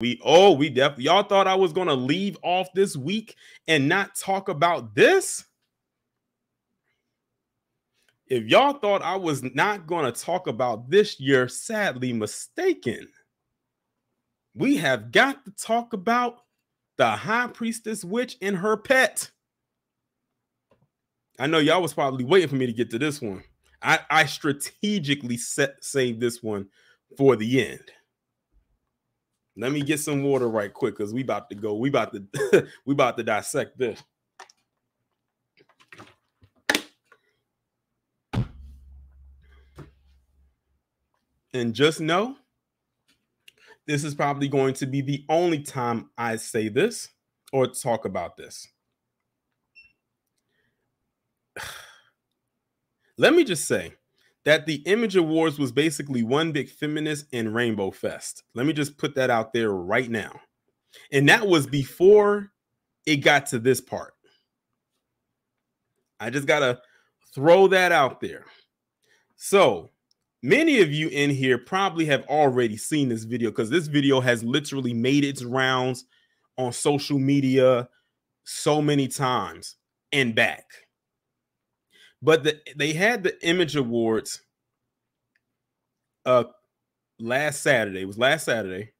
We definitely, y'all thought I was gonna leave off this week and not talk about this. If y'all thought I was not gonna talk about this, you're sadly mistaken. We have got to talk about the high priestess witch and her pet. I know y'all was probably waiting for me to get to this one. I strategically saved this one for the end. Let me get some water right quick because we about to go. We about to dissect this. And just know, this is probably going to be the only time I say this or talk about this. Let me just say that the Image Awards was basically one big feminist and rainbow fest. Let me just put that out there right now. And that was before it got to this part. I just got to throw that out there. So many of you in here probably have already seen this video because this video has literally made its rounds on social media so many times and back. But they had the Image Awards last Saturday. It was last Saturday.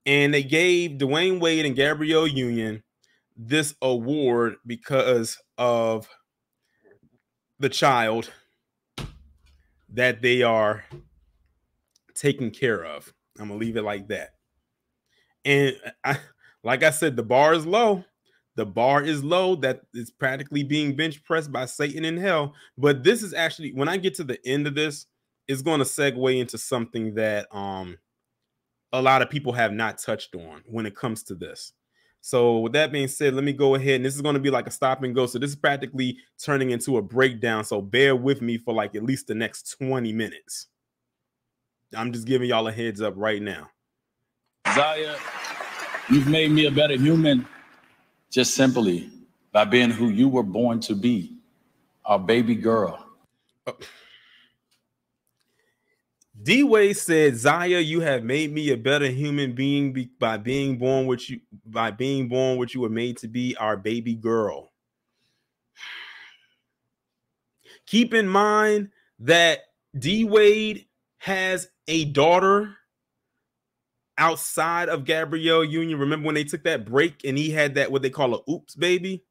And they gave Dwayne Wade and Gabrielle Union this award because of the child that they are taking care of. I'm going to leave it like that. And like I said, the bar is low. The bar is low. That is practically being bench pressed by Satan in hell. But this is actually, when I get to the end of this, it's going to segue into something that a lot of people have not touched on when it comes to this. So with that being said, let me go ahead. And this is going to be like a stop and go. So this is practically turning into a breakdown. So bear with me for like at least the next 20 minutes. I'm just giving y'all a heads up right now. Zaya, you've made me a better human just simply by being who you were born to be, our baby girl. D-Way said, Zaya, you have made me a better human being by being born what you were made to be, our baby girl. Keep in mind that D-Wade has a daughter outside of Gabrielle Union. Remember when they took that break and he had that, what they call a oops baby?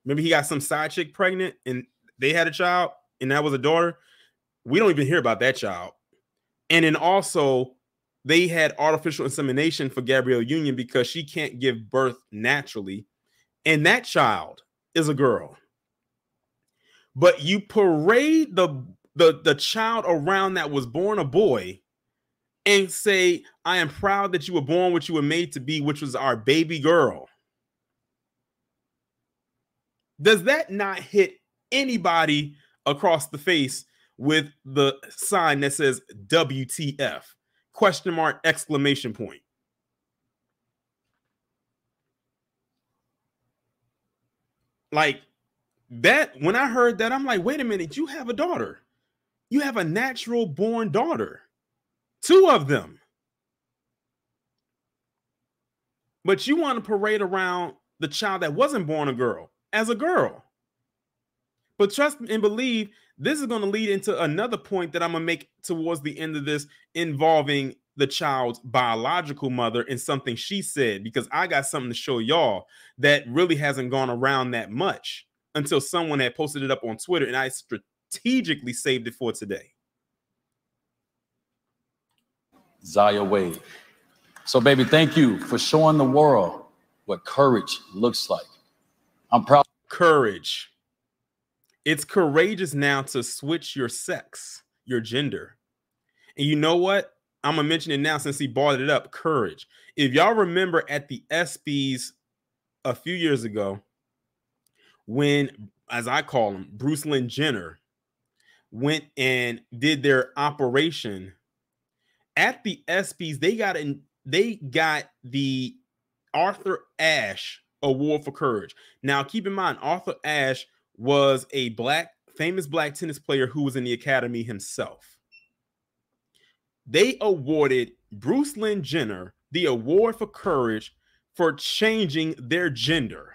Remember he got some side chick pregnant and they had a child and that was a daughter? We don't even hear about that child. And then also they had artificial insemination for Gabrielle Union because she can't give birth naturally. And that child is a girl. But you parade the child around that was born a boy and say, I am proud that you were born what you were made to be, which was our baby girl. Does that not hit anybody across the face with the sign that says WTF? Question mark, exclamation point. Like that, when I heard that, I'm like, wait a minute, you have a daughter. You have a natural born daughter. 2 of them. But you want to parade around the child that wasn't born a girl as a girl. But trust and believe, this is going to lead into another point that I'm going to make towards the end of this involving the child's biological mother and something she said, because I got something to show y'all that really hasn't gone around that much until someone had posted it up on Twitter, and I strategically saved it for today. Zaya Wade. So, baby, thank you for showing the world what courage looks like. I'm proud. Courage. It's courageous now to switch your sex, your gender. And you know what? I'm going to mention it now since he brought it up. Courage. If y'all remember at the ESPYs a few years ago, when, as I call him, Bruce Lynn Jenner went and did their operation at the ESPYs, they got the Arthur Ashe Award for Courage. Now, keep in mind, Arthur Ashe was a famous black tennis player who was in the academy himself. They awarded Bruce Lynn Jenner the award for courage for changing their gender.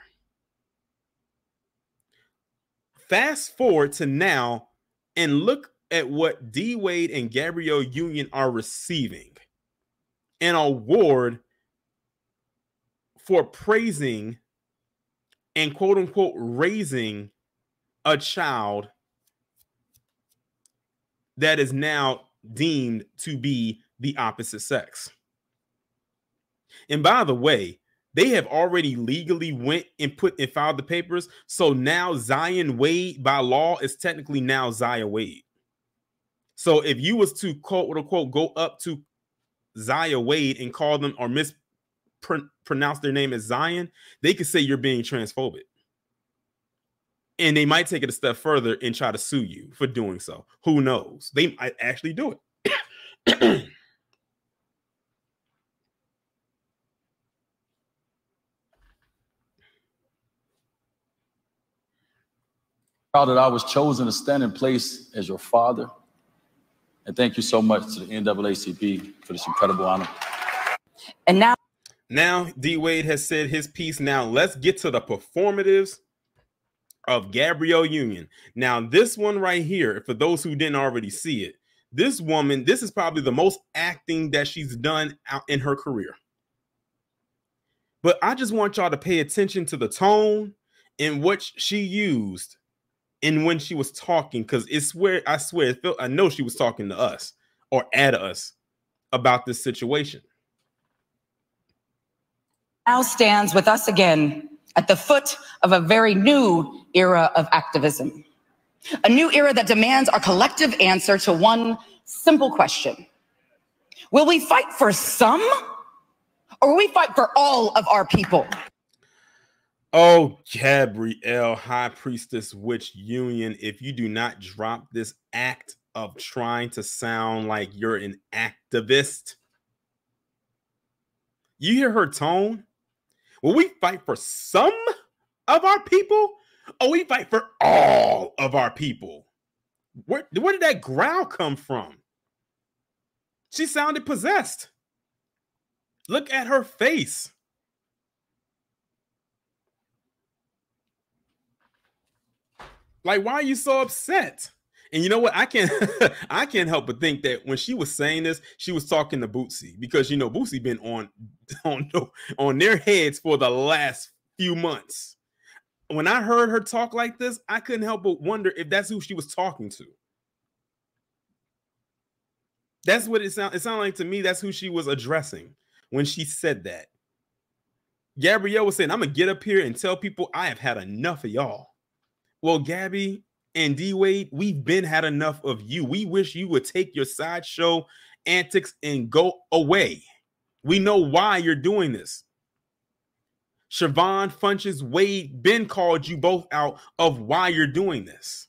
Fast forward to now and look at what D Wade and Gabrielle Union are receiving. An award for praising and quote unquote raising a child that is now deemed to be the opposite sex. And by the way, they have already legally went and filed the papers. So now Zion Wade by law is technically now Zaya Wade. So if you was to quote unquote go up to Zaya Wade and call them or mispronounce their name as Zion, they could say you're being transphobic. And they might take it a step further and try to sue you for doing so. Who knows? They might actually do it. Proud that I was chosen to stand in place as your father. And thank you so much to the NAACP for this incredible honor. And now D Wade has said his piece. Now let's get to the performatives of Gabrielle Union. Now this one right here, for those who didn't already see it, this woman, this is probably the most acting that she's done out in her career. But I just want y'all to pay attention to the tone in which she used and when she was talking, because I know she was talking to us or at us about this situation. Now stands with us again at the foot of a very new era of activism. A new era that demands our collective answer to one simple question. Will we fight for some, or will we fight for all of our people? Oh, Gabrielle, High Priestess Witch Union, if you do not drop this act of trying to sound like you're an activist, you hear her tone? Will we fight for some of our people, or we fight for all of our people? Where did that growl come from? She sounded possessed. Look at her face. Like, why are you so upset? And you know what? I can't help but think that when she was saying this, she was talking to Bootsy, because you know Bootsy been on their heads for the last few months. When I heard her talk like this, I couldn't help but wonder if that's who she was talking to. That's what it sounded like to me. That's who she was addressing when she said that. Gabrielle was saying, I'm gonna get up here and tell people I have had enough of y'all. Well, Gabby and D Wade, we've been had enough of you. We wish you would take your sideshow antics and go away. We know why you're doing this. Siobhan Funches Wade Ben called you both out of why you're doing this.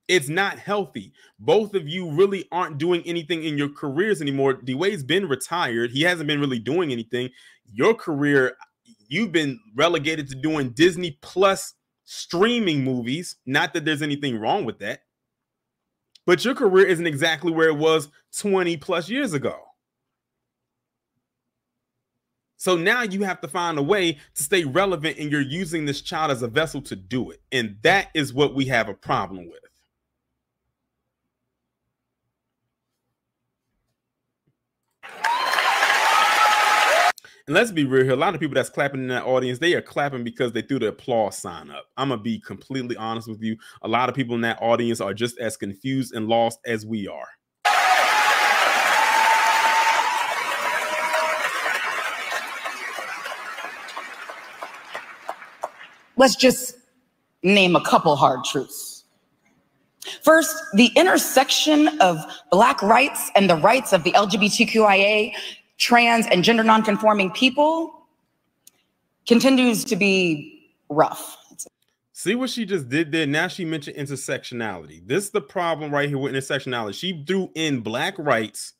It's not healthy. Both of you really aren't doing anything in your careers anymore. D Wade's been retired. He hasn't been really doing anything. Your career, you've been relegated to doing Disney Plus streaming movies. Not that there's anything wrong with that, but your career isn't exactly where it was 20 plus years ago. So now you have to find a way to stay relevant, and you're using this child as a vessel to do it. And that is what we have a problem with. And let's be real here. A lot of people that's clapping in that audience, they are clapping because they threw the applause sign up. I'm going to be completely honest with you. A lot of people in that audience are just as confused and lost as we are. Let's just name a couple hard truths. First, the intersection of Black rights and the rights of the LGBTQIA, trans, and gender nonconforming people continues to be rough. See what she just did there? Now she mentioned intersectionality. This is the problem right here with intersectionality. She threw in Black rights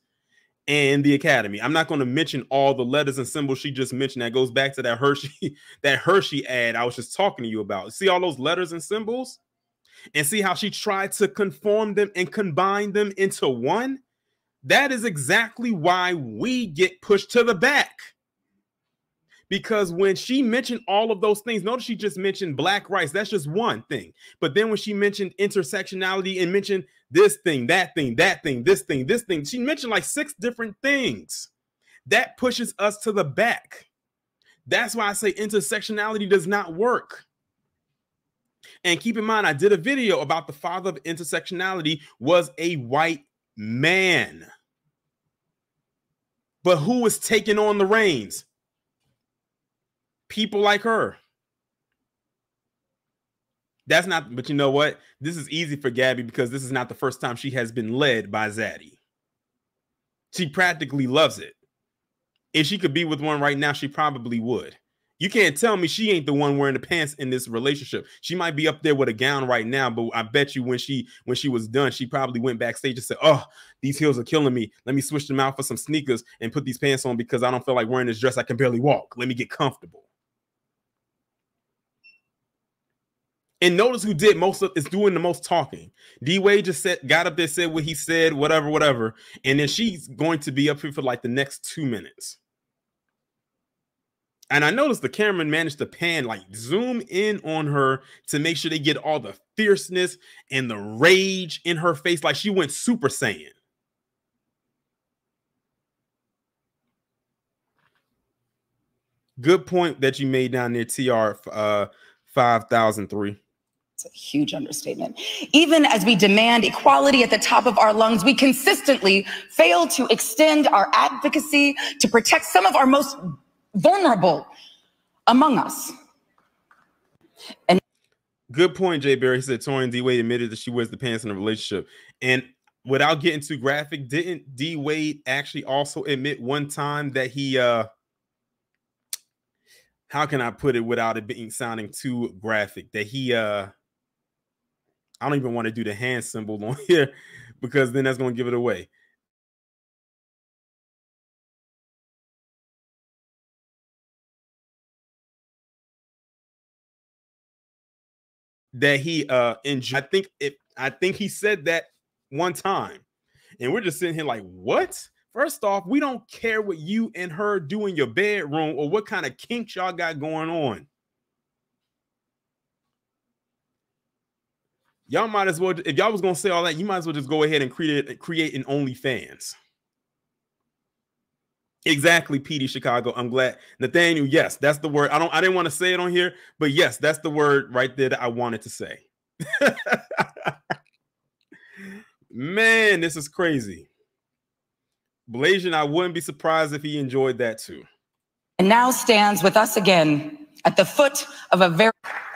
and the Academy. I'm not going to mention all the letters and symbols she just mentioned. That goes back to that Hershey ad I was just talking to you about. See all those letters and symbols? And see how she tried to conform them and combine them into one? That is exactly why we get pushed to the back. Because when she mentioned all of those things, notice she just mentioned black rights. That's just one thing. But then when she mentioned intersectionality and mentioned this thing, that thing, that thing, this thing, she mentioned like 6 different things. That pushes us to the back. That's why I say intersectionality does not work. And keep in mind, I did a video about the father of intersectionality was a white man. But who is taking on the reins? People like her. That's not, but you know what? This is easy for Gabby because this is not the first time she has been led by Zaddy. She practically loves it. If she could be with one right now, she probably would. You can't tell me she ain't the one wearing the pants in this relationship. She might be up there with a gown right now, but I bet you when she was done, she probably went backstage and said, "Oh, these heels are killing me. Let me switch them out for some sneakers and put these pants on because I don't feel like wearing this dress. I can barely walk. Let me get comfortable." And notice who did most of is doing the most talking. D-Wade just got up there, said what he said, whatever. And then she's going to be up here for like the next 2 minutes. And I noticed the cameraman managed to pan, like zoom in on her to make sure they get all the fierceness and the rage in her face. Like she went Super Saiyan. Good point that you made down there, TR 5003. It's a huge understatement. Even as we demand equality at the top of our lungs, we consistently fail to extend our advocacy to protect some of our most vulnerable among us. And good point, Jay Barry. He said Taurean D-Wade admitted that she wears the pants in a relationship. And without getting too graphic, didn't D-Wade actually also admit one time that he how can I put it without it being sounding too graphic, that he I don't even want to do the hand symbol on here because then that's going to give it away. That he enjoyed. I think he said that one time. And we're just sitting here like, what? First off, we don't care what you and her do in your bedroom or what kind of kinks y'all got going on. Y'all might as well, if y'all was gonna say all that, you might as well just go ahead and create an OnlyFans. Exactly, PD Chicago. I'm glad. Nathaniel, yes, that's the word. I didn't want to say it on here, but yes, that's the word right there that I wanted to say. Man, this is crazy. Blasian, I wouldn't be surprised if he enjoyed that too. And now stands with us again at the foot of a very...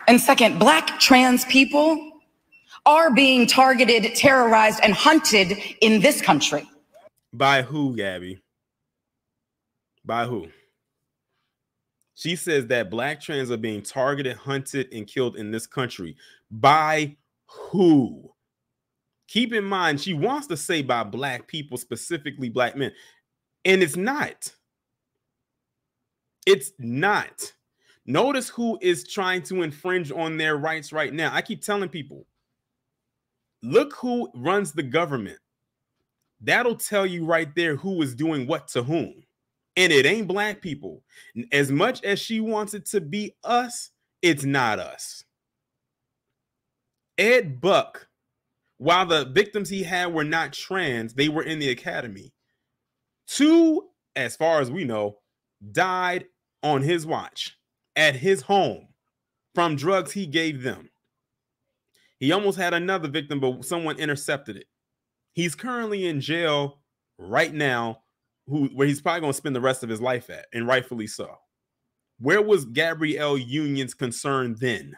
And second, Black trans people are being targeted, terrorized, and hunted in this country. By who, Gabby? By who? She says that Black trans are being targeted, hunted, and killed in this country. By who? Keep in mind, she wants to say by Black people, specifically Black men. And it's not. It's not. Notice who is trying to infringe on their rights right now. I keep telling people, look who runs the government. That'll tell you right there who is doing what to whom. And it ain't Black people. As much as she wants it to be us, it's not us. Ed Buck, while the victims he had were not trans, they were in the academy. 2, as far as we know, died on his watch at his home from drugs he gave them. He almost had another victim, but someone intercepted it. He's currently in jail right now, where he's probably going to spend the rest of his life at, and rightfully so. Where was Gabrielle Union's concern then?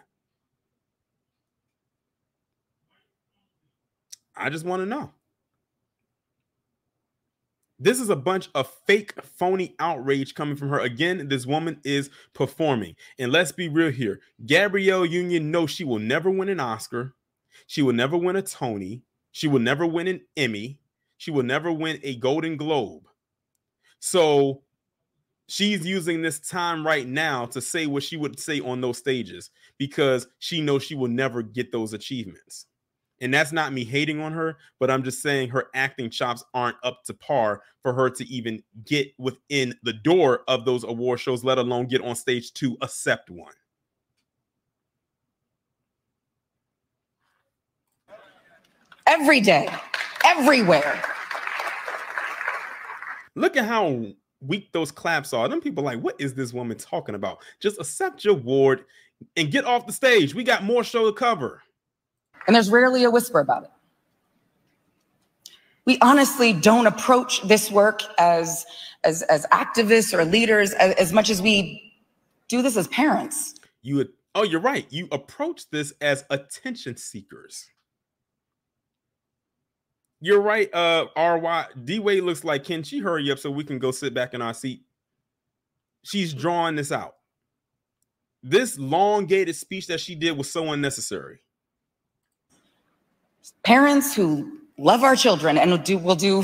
I just want to know. This is a bunch of fake, phony outrage coming from her. Again, this woman is performing. And let's be real here. Gabrielle Union knows she will never win an Oscar. She will never win a Tony. She will never win an Emmy. She will never win a Golden Globe. So she's using this time right now to say what she would say on those stages because she knows she will never get those achievements. And that's not me hating on her, but I'm just saying her acting chops aren't up to par for her to even get within the door of those award shows, let alone get on stage to accept one. Every day, everywhere. Look at how weak those claps are. Them people are like, what is this woman talking about? Just accept your award and get off the stage. We got more show to cover. And there's rarely a whisper about it. We honestly don't approach this work as activists or leaders as much as we do this as parents. You're right. You approach this as attention seekers. You're right. RY D-Wade looks like, can she hurry up so we can go sit back in our seat? She's drawing this out. This elongated speech that she did was so unnecessary. Parents who love our children and will do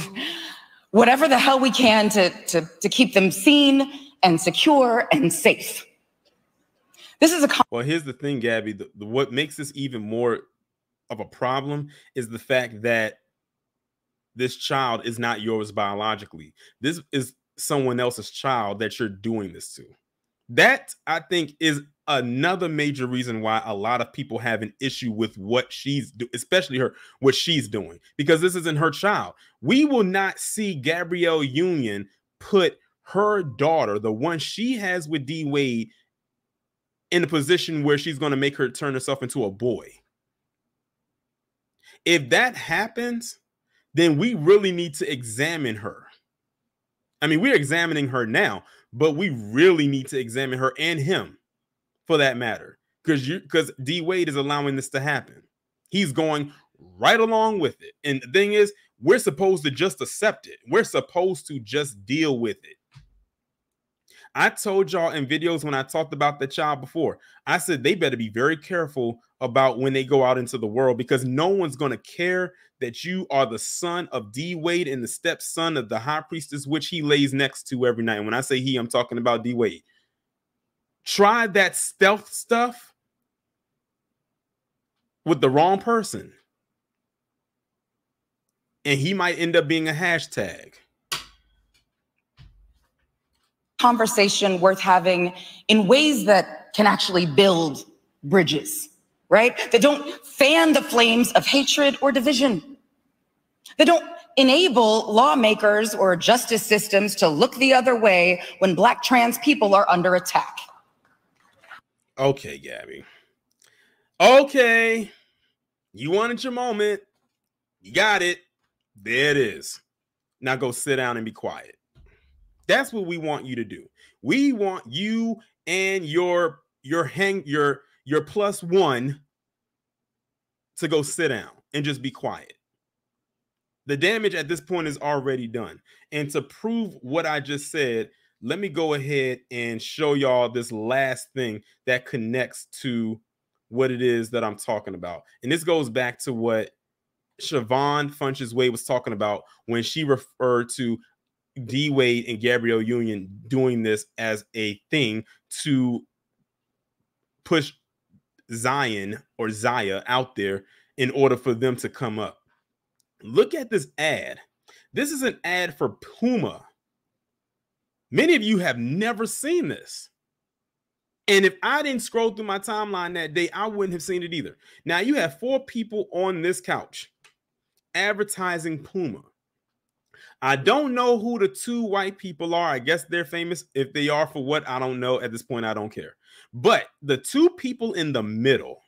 whatever the hell we can to keep them seen and secure and safe. This is well, here's the thing, Gabby. What makes this even more of a problem is the fact that this child is not yours biologically. This is someone else's child that you're doing this to. That, I think, is another major reason why a lot of people have an issue with what she's doing, especially what she's doing, because this isn't her child. We will not see Gabrielle Union put her daughter, the one she has with D-Wade, in a position where she's going to make her turn herself into a boy. If that happens, then we really need to examine her. I mean, we're examining her now, but we really need to examine her and him, for that matter, because D-Wade is allowing this to happen. He's going right along with it. And the thing is, we're supposed to just accept it. We're supposed to just deal with it. I told y'all in videos when I talked about the child before, I said they better be very careful about when they go out into the world, because no one's going to care that you are the son of D-Wade and the stepson of the high priestess, which he lays next to every night. And when I say he, I'm talking about D-Wade. Try that stealth stuff with the wrong person, and he might end up being a hashtag. Conversation worth having in ways that can actually build bridges, right? That don't fan the flames of hatred or division. That don't enable lawmakers or justice systems to look the other way when Black trans people are under attack. Okay, Gabby. Okay. You wanted your moment. You got it. There it is. Now go sit down and be quiet. That's what we want you to do. We want you and your plus one to go sit down and just be quiet. The damage at this point is already done. And to prove what I just said, let me go ahead and show y'all this last thing that connects to what it is that I'm talking about. And this goes back to what Siobhan Funches Wade was talking about when she referred to D-Wade and Gabrielle Union doing this as a thing to push Zion or Zaya out there in order for them to come up. Look at this ad. This is an ad for Puma. Many of you have never seen this. And if I didn't scroll through my timeline that day, I wouldn't have seen it either. Now you have 4 people on this couch advertising Puma. I don't know who the 2 white people are. I guess they're famous. If they are, for what, I don't know. At this point, I don't care. But the 2 people in the middle,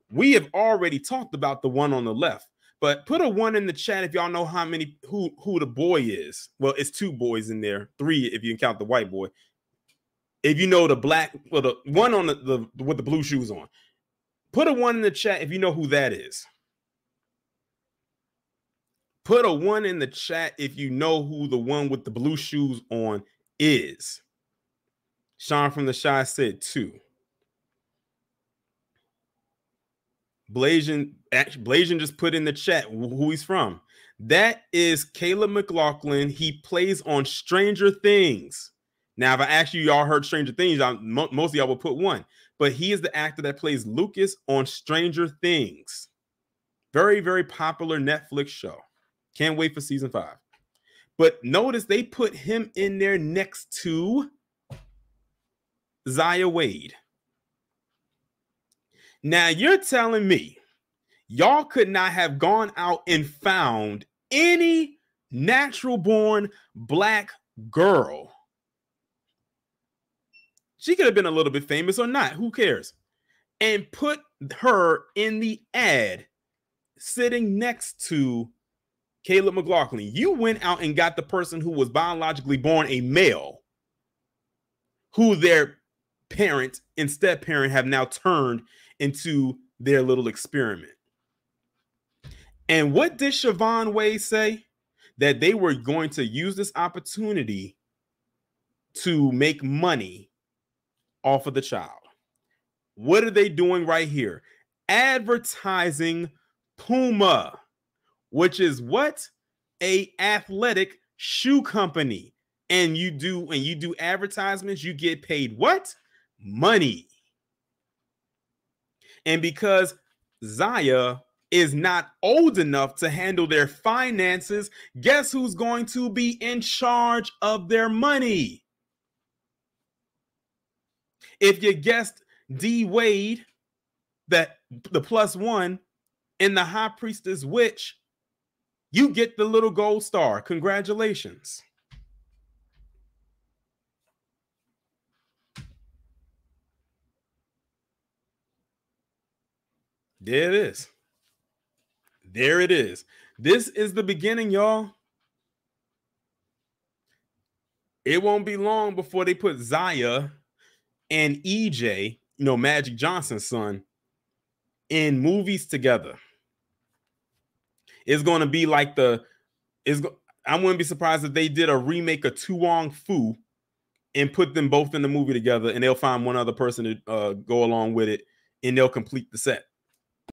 we have already talked about the one on the left. But put a 1 in the chat if y'all know who the boy is. Well, it's 2 boys in there, 3 if you count the white boy. If you know the black, well, the one on the with the blue shoes on. Put a 1 in the chat if you know who that is. Put a 1 in the chat if you know who the one with the blue shoes on is. Sean from the Shy said 2. Blasian just put in the chat who he's from. That is Caleb McLaughlin. He plays on Stranger Things. Now, if I ask you, y'all heard Stranger Things, most of y'all will put 1. But he is the actor that plays Lucas on Stranger Things. Very, very popular Netflix show. Can't wait for season 5. But notice they put him in there next to Zaya Wade. Now you're telling me y'all could not have gone out and found any natural born black girl. She could have been a little bit famous or not, who cares? And put her in the ad sitting next to Caleb McLaughlin. You went out and got the person who was biologically born a male, who their parent and step parent have now turned into their little experiment. And what did Siobhan Wade say? That they were going to use this opportunity to make money off of the child. What are they doing right here? Advertising Puma, which is what? A athletic shoe company. And you do advertisements, you get paid what? Money. And because Zaya is not old enough to handle their finances, guess who's going to be in charge of their money? If you guessed D Wade, the +1, and the High Priestess Witch, you get the little gold star. Congratulations. There it is. There it is. This is the beginning, y'all. It won't be long before they put Zaya and EJ, Magic Johnson's son, in movies together. It's going to be like I wouldn't be surprised if they did a remake of Tu Wong Fu and put them both in the movie together, and they'll find one other person to go along with it, and they'll complete the set.